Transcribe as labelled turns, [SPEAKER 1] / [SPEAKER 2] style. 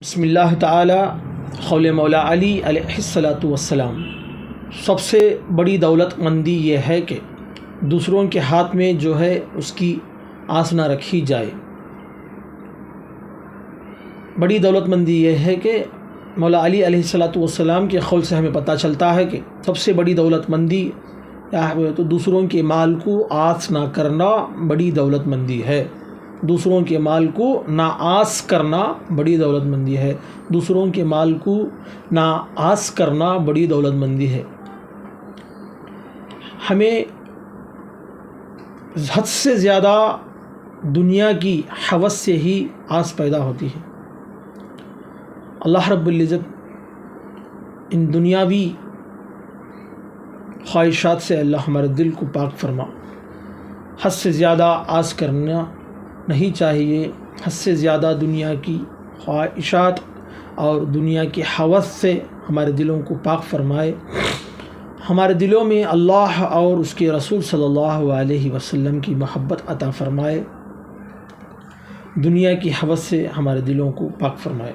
[SPEAKER 1] بسم اللہ تعالی قول مولا علی علیہ الصلاۃ والسلام۔ سب سے بڑی دولت مندی یہ ہے کہ دوسروں کے ہاتھ میں جو ہے اس کی آس نہ رکھی جائے۔ بڑی دولت مندی یہ ہے کہ مولا علی علیہ الصلاۃ والسلام کے قول سے ہمیں پتہ چلتا ہے کہ سب سے بڑی دولت مندی تو دوسروں کے مال کو آس نہ کرنا بڑی دولت مندی ہے۔ دوسروں کے مال کو نا آس کرنا بڑی دولت مندی ہے۔ دوسروں کے مال کو نا آس کرنا بڑی دولت مندی ہے۔ ہمیں حد سے زیادہ دنیا کی ہوس سے ہی آس پیدا ہوتی ہے۔ اللہ رب العزت ان دنیاوی خواہشات سے اللہ ہمارے دل کو پاک فرما۔ حد سے زیادہ آس کرنا نہیں چاہیے۔ حد سے زیادہ دنیا کی خواہشات اور دنیا کی ہوس سے ہمارے دلوں کو پاک فرمائے۔ ہمارے دلوں میں اللہ اور اس کے رسول صلی اللہ علیہ وسلم کی محبت عطا فرمائے۔ دنیا کی ہوس سے ہمارے دلوں کو پاک فرمائے۔